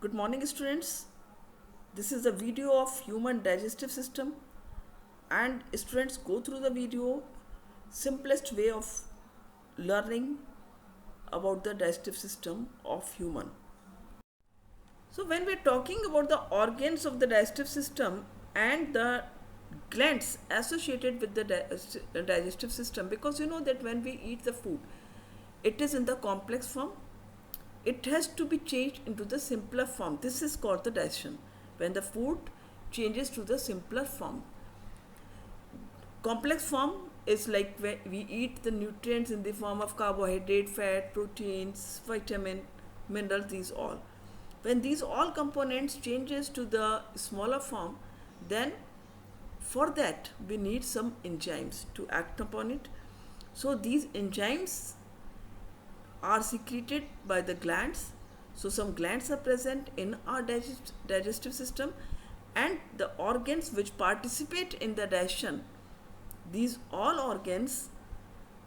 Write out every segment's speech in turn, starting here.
Good morning, students. This is a video of human digestive system, and students go through the video. Simplest way of learning about the digestive system of human. So when we're talking about the organs of the digestive system and the glands associated with the digestive system, because you know that when we eat the food, it is in the complex form, it has to be changed into the simpler form. This is called the digestion. When the food changes to the simpler form. Complex form is like where we eat the nutrients in the form of carbohydrate, fat, proteins, vitamin, minerals, these all. When these all components changes to the smaller form, then for that we need some enzymes to act upon it. So these enzymes are secreted by the glands. So some glands are present in our digestive system, and the organs which participate in the digestion, these all organs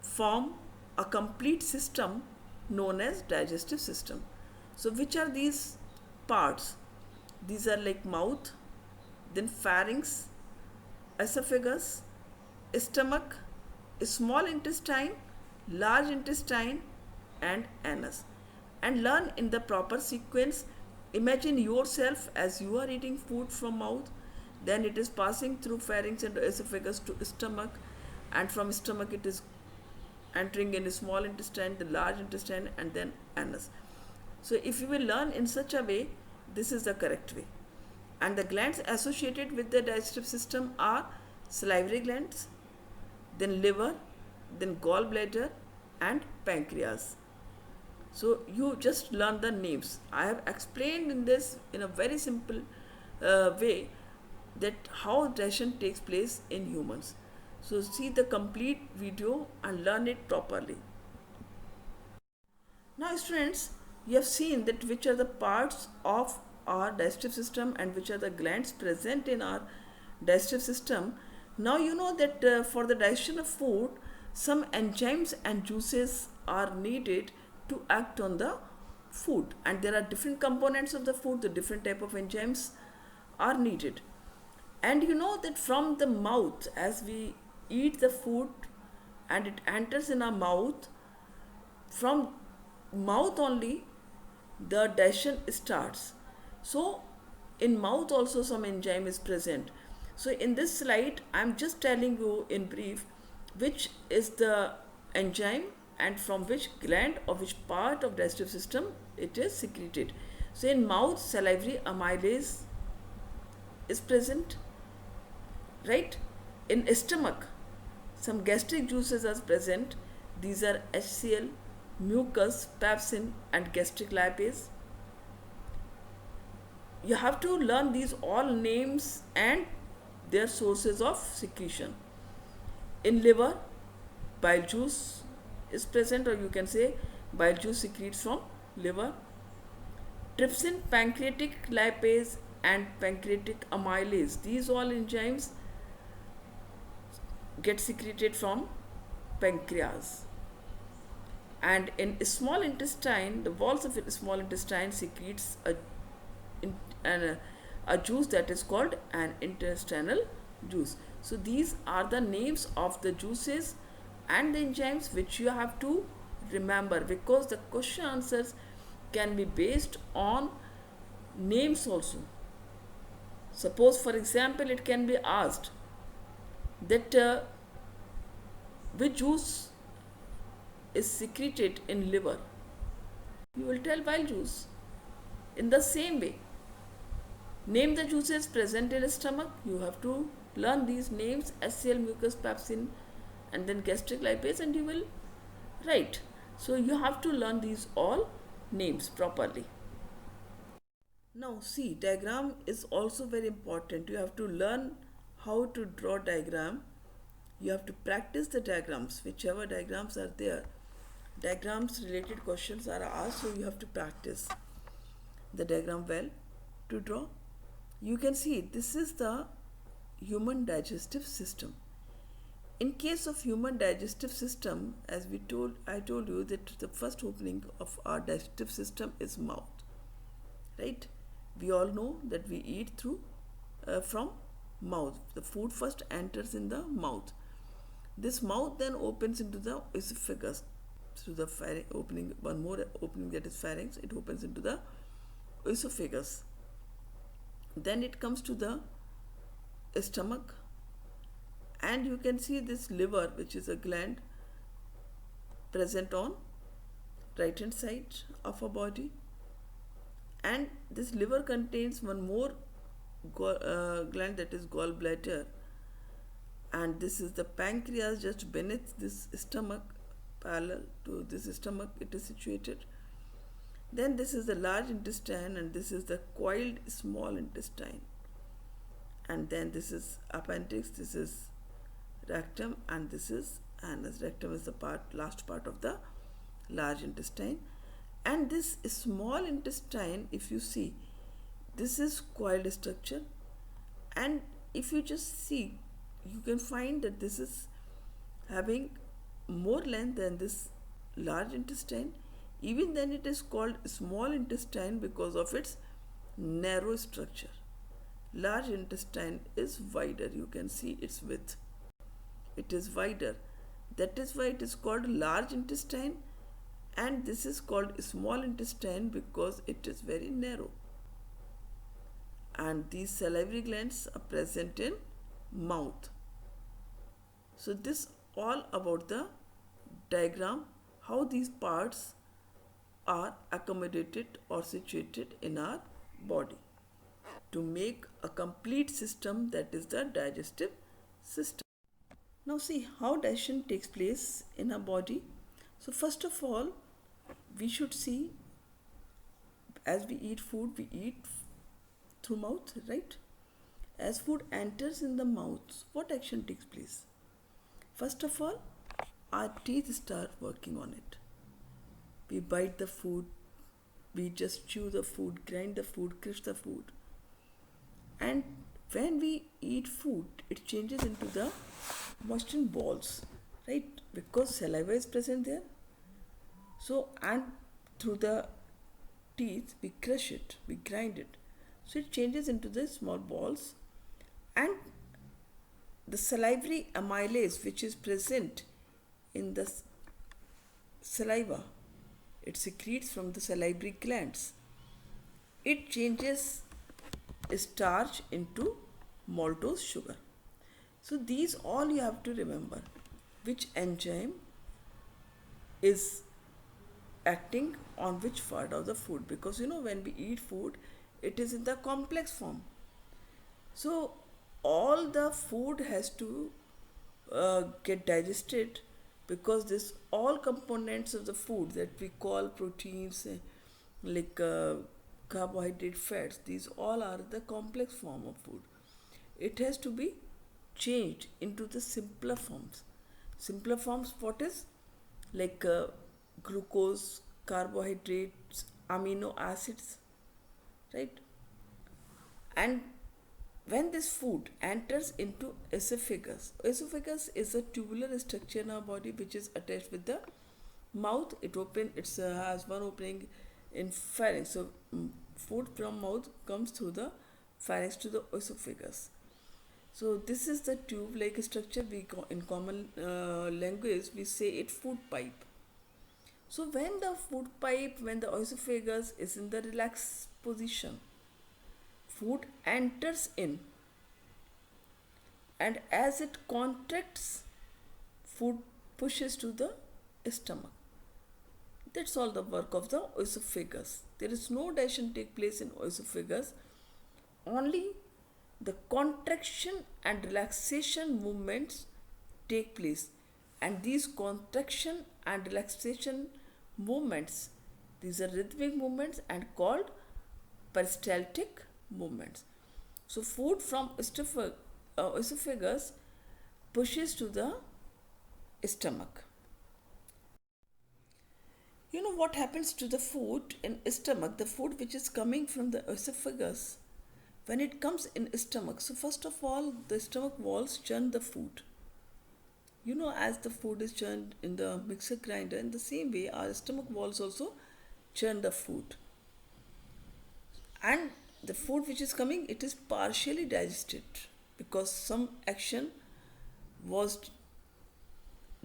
form a complete system known as digestive system. So which are these parts? These are like mouth, then pharynx, esophagus, stomach, small intestine, large intestine, and anus. And learn in the proper sequence. Imagine yourself as you are eating food from mouth, then it is passing through pharynx and esophagus to stomach, and from stomach it is entering in small intestine, the large intestine, and then anus. So if you will learn in such a way, this is the correct way. And the glands associated with the digestive system are salivary glands, then liver, then gallbladder, and pancreas. So you just learn the names. I have explained in this in a very simple way that how digestion takes place in humans. So see the complete video and learn it properly. Now students, you have seen that which are the parts of our digestive system and which are the glands present in our digestive system. Now you know that for the digestion of food, some enzymes and juices are needed to act on the food, and there are different components of the food, the different type of enzymes are needed. And you know that from the mouth, as we eat the food and it enters in our mouth, from mouth only the digestion starts. So in mouth also some enzyme is present. So in this slide I am just telling you in brief which is the enzyme and from which gland or which part of digestive system it is secreted. So in mouth, salivary amylase is present, right? In stomach, some gastric juices are present. These are HCl, mucus, pepsin, and gastric lipase. You have to learn these all names and their sources of secretion. In liver, bile juice is present, or you can say bile juice secretes from liver. Trypsin, pancreatic lipase, and pancreatic amylase, these all enzymes get secreted from pancreas. And in small intestine, the walls of the small intestine secretes a juice that is called an intestinal juice. So these are the names of the juices and the enzymes which you have to remember, because the question answers can be based on names also. Suppose for example it can be asked that which juice is secreted in liver, you will tell bile juice. In the same way, name the juices present in stomach. You have to learn these names: HCl, mucus, pepsin, and then gastric lipase, and you will write. So you have to learn these all names properly. Now see, diagram is also very important. You have to learn how to draw diagram. You have to practice the diagrams, whichever diagrams are there. Diagrams related questions are asked, so you have to practice the diagram well to draw. You can see this is the human digestive system. In case of human digestive system, as I told you that the first opening of our digestive system is mouth, right? We all know that we eat through from mouth. The food first enters in the mouth. This mouth then opens into the esophagus through the pharynx opening, one more opening, that is pharynx. It opens into the esophagus. Then it comes to the stomach, and you can see this liver, which is a gland present on right hand side of our body, and this liver contains one more gland, that is gallbladder, and this is the pancreas just beneath this stomach, parallel to this stomach it is situated. Then this is the large intestine, and this is the coiled small intestine, and then this is appendix, this is rectum, and this is anus. Rectum is the last part of the large intestine. And this small intestine, if you see, this is coiled structure, and if you just see, you can find that this is having more length than this large intestine. Even then it is called small intestine because of its narrow structure. Large intestine is wider, you can see its width, it is wider. That is why it is called large intestine, and this is called small intestine because it is very narrow. And these salivary glands are present in mouth. So this all about the diagram, how these parts are accommodated or situated in our body to make a complete system, that is the digestive system. Now see how digestion takes place in our body. So first of all, we should see, as we eat food, we eat through mouth, right? As food enters in the mouth, what action takes place? First of all, our teeth start working on it. We bite the food, we just chew the food, grind the food, crush the food. And when we eat food, it changes into the moistened balls, right? Because saliva is present there. So, and through the teeth, we crush it, we grind it. So it changes into the small balls, and the salivary amylase, which is present in the saliva, it secretes from the salivary glands. It changes starch into maltose sugar. So these all you have to remember, which enzyme is acting on which part of the food, because when we eat food, it is in the complex form. So all the food has to get digested, because this all components of the food that we call proteins, like carbohydrate, fats, these all are the complex form of food. It has to be changed into the simpler forms. Simpler forms, what is? Like glucose, carbohydrates, amino acids, right? And when this food enters into esophagus is a tubular structure in our body which is attached with the mouth. It has one opening in pharynx. So food from mouth comes through the pharynx to the esophagus. So this is the tube-like structure. In common language we say it food pipe. So when the esophagus is in the relaxed position, food enters in, and as it contracts, food pushes to the stomach. That's all the work of the esophagus. There is no digestion take place in esophagus. Only the contraction and relaxation movements take place, and these contraction and relaxation movements, these are rhythmic movements and called peristaltic movements. So food from esophagus pushes to the stomach. You know what happens to the food in stomach, the food which is coming from the esophagus, when it comes in stomach? So first of all, the stomach walls churn the food. As the food is churned in the mixer grinder, in the same way our stomach walls also churn the food. And the food which is coming, it is partially digested because some action was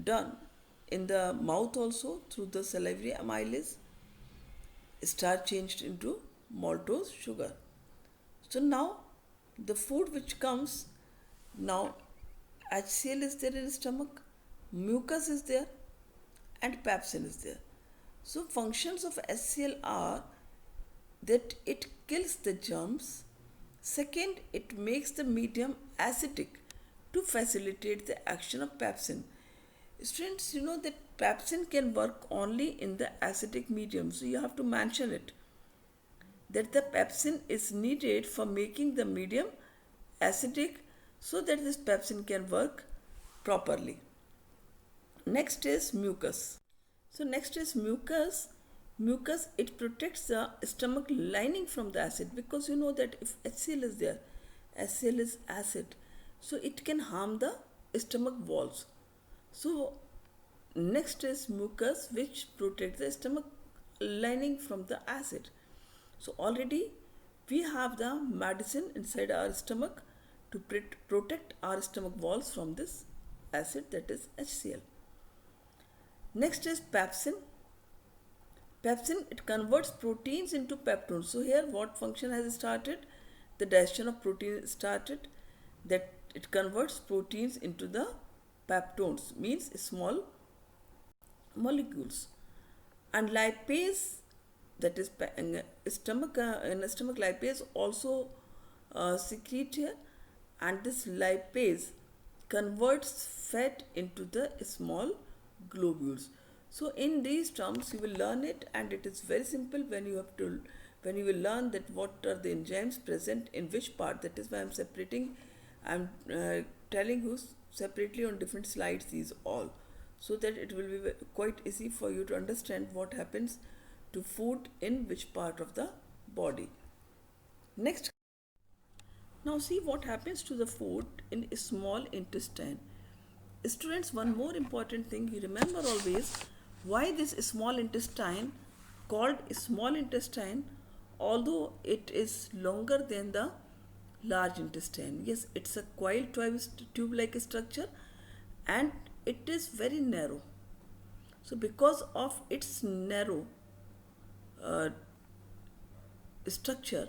done in the mouth also through the salivary amylase. Starch changed into maltose sugar. So now the food which comes, now HCl is there in the stomach, mucus is there, and pepsin is there. So functions of HCl are that it kills the germs. Second, it makes the medium acidic to facilitate the action of pepsin. Students, you know that pepsin can work only in the acidic medium, so you have to mention it that the pepsin is needed for making the medium acidic so that this pepsin can work properly. Next is mucus. So next is mucus. Mucus, it protects the stomach lining from the acid, because you know that if HCl is there, HCl is acid, so it can harm the stomach walls. So next is mucus, which protects the stomach lining from the acid. So already we have the medicine inside our stomach to protect our stomach walls from this acid, that is HCl. Next is pepsin. Pepsin, it converts proteins into peptones. So here what function has started? The digestion of protein started, that it converts proteins into the peptones, means small molecules. And lipase, that is stomach in stomach lipase also secrete here, and this lipase converts fat into the small globules. So in these terms you will learn it, and it is very simple when you will learn that what are the enzymes present in which part. That is why I'm telling you separately on different slides these all, so that it will be quite easy for you to understand what happens to food in which part of the body. Next, now see what happens to the food in small intestine. Students, one more important thing you remember always, why this small intestine called small intestine, although it is longer than the large intestine. Yes, it's a coiled tube like structure, and it is very narrow. So because of its narrow uh, structure,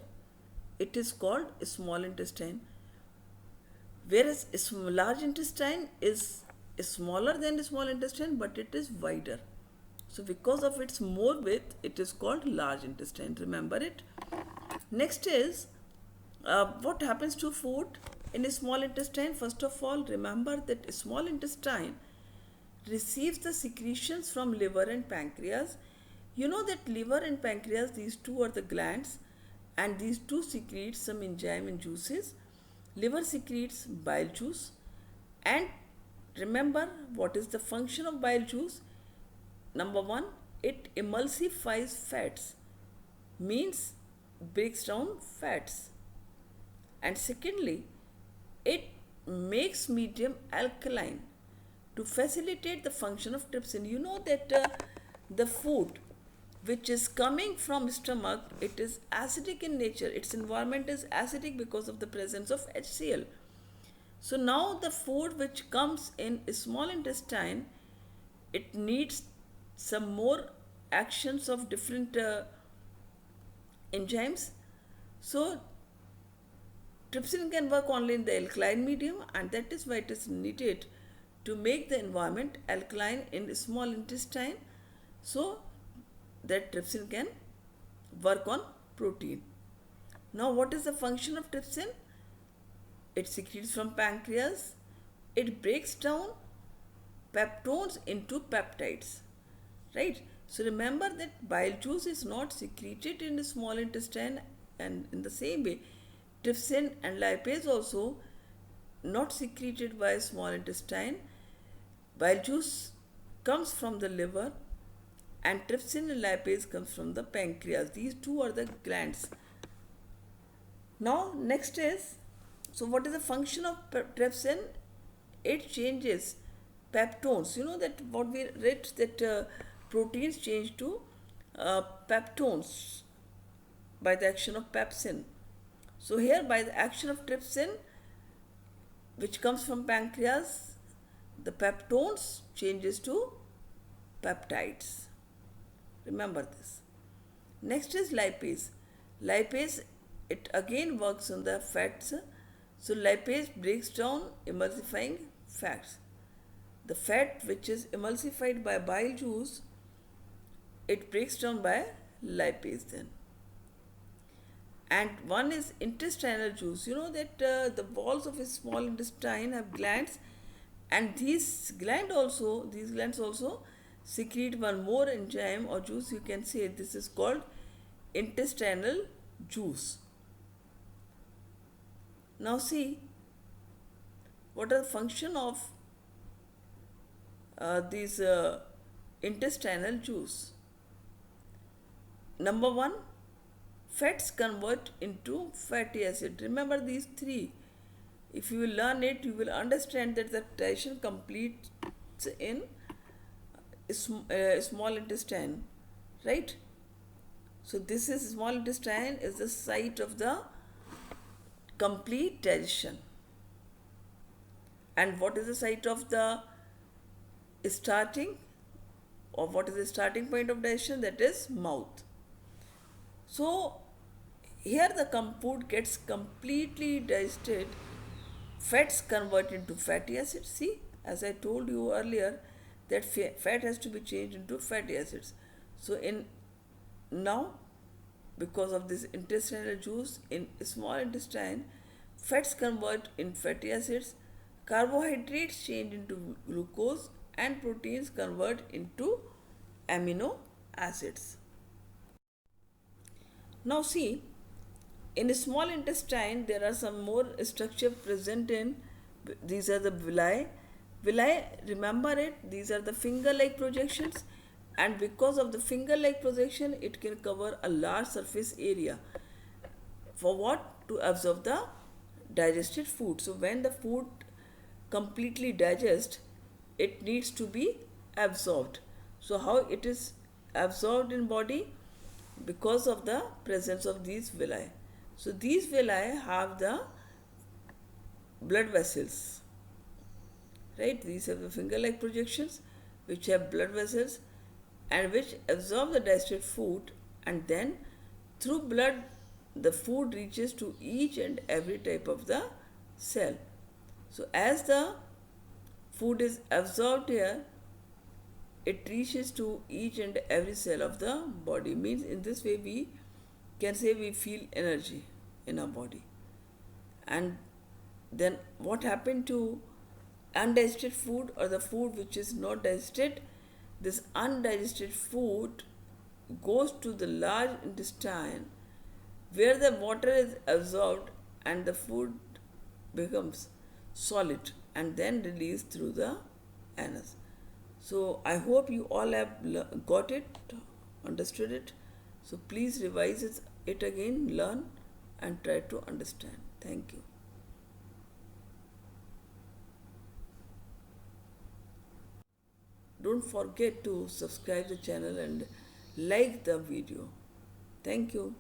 it is called small intestine, whereas large intestine is smaller than the small intestine, but it is wider. So because of its more width, it is called large intestine. Remember it. Next is what happens to food in a small intestine. First of all, remember that small intestine receives the secretions from liver and pancreas. You know that liver and pancreas, these two are the glands, and these two secrete some enzyme and juices. Liver secretes bile juice, and remember what is the function of bile juice. Number one, it emulsifies fats, means breaks down fats, and secondly, it makes medium alkaline to facilitate the function of trypsin. You know that the food which is coming from stomach, it is acidic in nature, its environment is acidic because of the presence of HCl. So now the food which comes in small intestine, it needs some more actions of different enzymes. So trypsin can work only in the alkaline medium, and that is why it is needed to make the environment alkaline in small intestine, so that trypsin can work on protein. Now what is the function of trypsin? It secretes from pancreas, it breaks down peptones into peptides, right? So remember that bile juice is not secreted in the small intestine, and in the same way trypsin and lipase also not secreted by small intestine. Bile juice comes from the liver, and trypsin and lipase comes from the pancreas. These two are the glands. Now next is, so what is the function of trypsin? It changes peptones. You know that what we read, that proteins change to peptones by the action of pepsin. So here, by the action of trypsin, which comes from pancreas, the peptones changes to peptides. Remember this. Next is lipase. Lipase, it again works on the fats. So lipase breaks down emulsifying fats. The fat which is emulsified by bile juice, it breaks down by lipase then. And one is intestinal juice. You know that the walls of a small intestine have glands, and these glands also secrete one more enzyme or juice. You can say this is called intestinal juice. Now see what are the function of these intestinal juice. Number one, fats convert into fatty acid. Remember these three. If you will learn it, you will understand that the digestion completes in small intestine, right? So this is small intestine is the site of the complete digestion. And what is the site of the starting, or what is the starting point of digestion? That is mouth. So here the food gets completely digested, fats convert into fatty acids. See, as I told you earlier, that fat has to be changed into fatty acids. So in now, because of this intestinal juice in small intestine, fats convert in fatty acids, carbohydrates change into glucose, and proteins convert into amino acids. Now see, in a small intestine there are some more structure present in, these are the villi. Villi, remember it, these are the finger-like projections, and because of the finger-like projection it can cover a large surface area. For what? To absorb the digested food. So when the food completely digests, it needs to be absorbed. So how it is absorbed in body? Because of the presence of these villi. So these villi have the blood vessels, right? These are the finger-like projections which have blood vessels and which absorb the digested food, and then through blood the food reaches to each and every type of the cell. So as the food is absorbed here, it reaches to each and every cell of the body. Means in this way we can say we feel energy in our body. And then what happened to undigested food, or the food which is not digested? This undigested food goes to the large intestine where the water is absorbed and the food becomes solid and then released through the anus. So I hope you all have got it, understood it. So please revise it again, learn and try to understand. Thank you. Don't forget to subscribe the channel and like the video. Thank you.